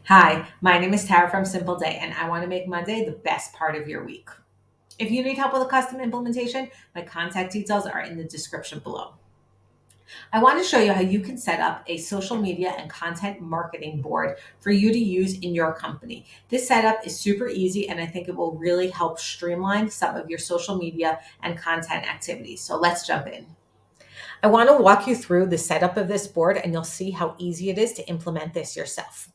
Hi, my name is Tara from Simpleday, and I want to make Monday the best part of your week. If you need help with a custom implementation, my contact details are in the description below. I want to show you how you can set up a social media and content marketing board for you to use in your company. This setup is super easy, and I think it will really help streamline some of your social media and content activities. So let's jump in. I want to walk you through the setup of this board, and you'll see how easy it is to implement this yourself.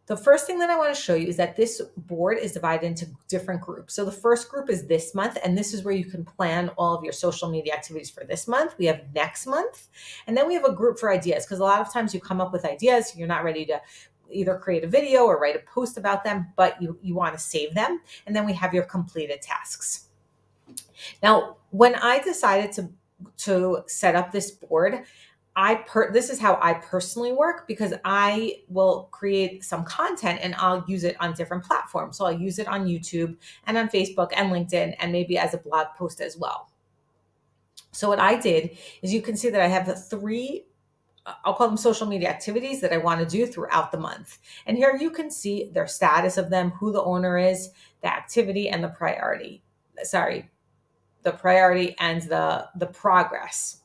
The first thing that I want to show you is that this board is divided into different groups. So the first group is this month, and this is where you can plan all of your social media activities for this month. We have next month, and then we have a group for ideas because a lot of times you come up with ideas, you're not ready to either create a video or write a post about them, but you want to save them. And then we have your completed tasks. Now, when I decided to set up this board, this is how I personally work because I will create some content and I'll use it on different platforms. So I'll use it on YouTube and on Facebook and LinkedIn and maybe as a blog post as well. So what I did is you can see that I have the three, I'll call them social media activities that I want to do throughout the month. And here you can see their status of them, who the owner is, the activity and the priority. Sorry, the priority and the progress.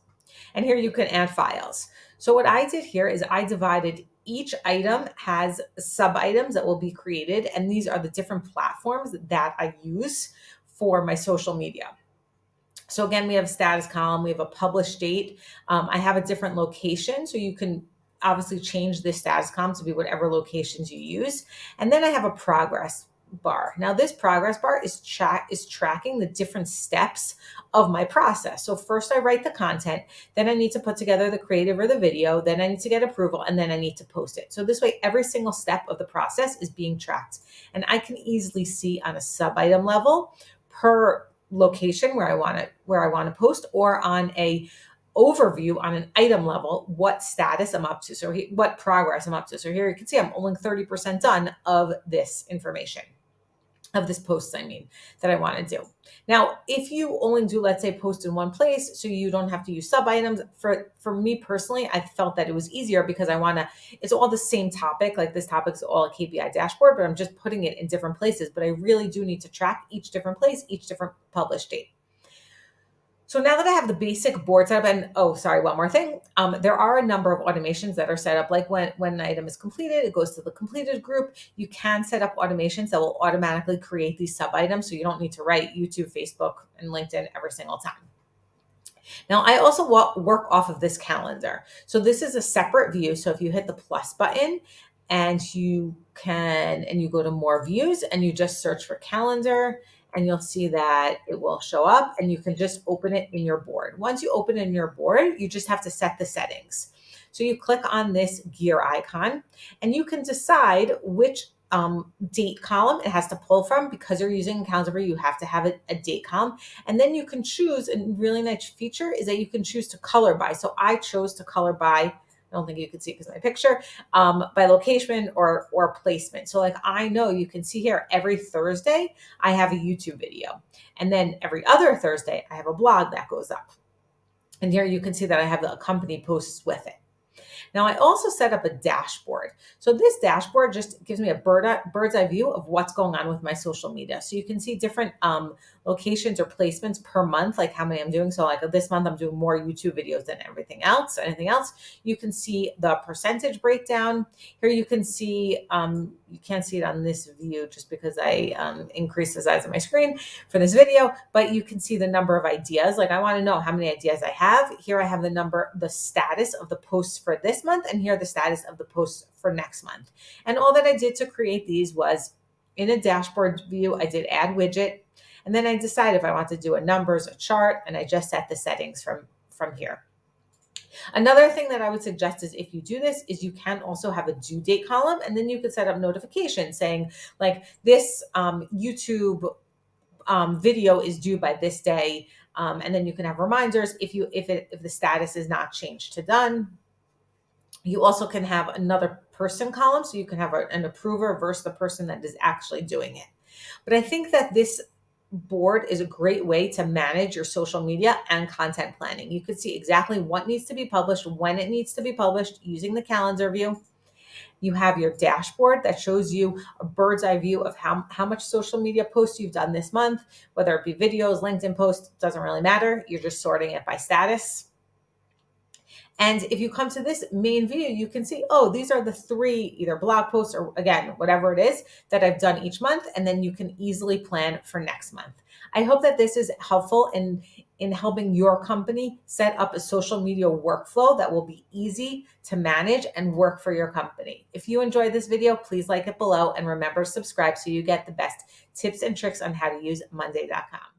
And here you can add files. So what I did here is I divided each item has sub items that will be created. And these are the different platforms that I use for my social media. So again, we have a status column, we have a published date. I have a different location. So you can obviously change this status column to be whatever locations you use. And then I have a progress bar. Now this progress bar is tracking the different steps of my process. So first I write the content, then I need to put together the creative or the video, then I need to get approval, and then I need to post it. So this way, every single step of the process is being tracked. And I can easily see on a sub item level per location where I want to post, or on a overview on an item level what status I'm up to. So what progress I'm up to. So here you can see I'm only 30% done of this information, of this post, that I want to do. Now, if you only do, let's say, post in one place, so you don't have to use sub items, for me personally, I felt that it was easier because it's all the same topic. Like this topic is all a KPI dashboard, but I'm just putting it in different places. But I really do need to track each different place, each different published date. So now that I have the basic board set up, and oh, sorry, one more thing. There are a number of automations that are set up. Like when an item is completed, it goes to the completed group. You can set up automations that will automatically create these sub items, so you don't need to write YouTube, Facebook, and LinkedIn every single time. Now, I also work off of this calendar. So this is a separate view. So if you hit the plus button and you go to more views and you just search for calendar, and you'll see that it will show up and you can just open it in your board. Once you open it in your board, you just have to set the settings. So you click on this gear icon and you can decide which date column it has to pull from. Because you're using calendar, you have to have a date column. And then you can choose, a really nice feature is that you can choose to color by. So I chose to color by, I don't think you can see because my picture, by location or placement. So like I know you can see here every Thursday I have a YouTube video. And then every other Thursday I have a blog that goes up. And here you can see that I have the company posts with it. Now, I also set up a dashboard. So this dashboard just gives me a bird's eye view of what's going on with my social media. So you can see different locations or placements per month, like how many I'm doing. So like this month, I'm doing more YouTube videos than anything else. You can see the percentage breakdown. Here you can see, you can't see it on this view just because I increased the size of my screen for this video, but you can see the number of ideas. Like I want to know how many ideas I have. Here I have the status of the posts for this month, and here the status of the posts for next month. And all that I did to create these was in a dashboard view, I did add widget, and then I decide if I want to do a numbers, a chart, and I just set the settings from here. Another thing that I would suggest is if you do this is you can also have a due date column, and then you could set up notifications saying like this YouTube video is due by this day. And then you can have reminders if the status is not changed to done. You also can have another person column, so you can have an approver versus the person that is actually doing it. But I think that this board is a great way to manage your social media and content planning. You can see exactly what needs to be published, when it needs to be published using the calendar view. You have your dashboard that shows you a bird's eye view of how much social media posts you've done this month, whether it be videos, LinkedIn posts, doesn't really matter. You're just sorting it by status. And if you come to this main view, you can see, oh, these are the 3 either blog posts or again, whatever it is that I've done each month. And then you can easily plan for next month. I hope that this is helpful in helping your company set up a social media workflow that will be easy to manage and work for your company. If you enjoyed this video, please like it below and remember, subscribe so you get the best tips and tricks on how to use Monday.com.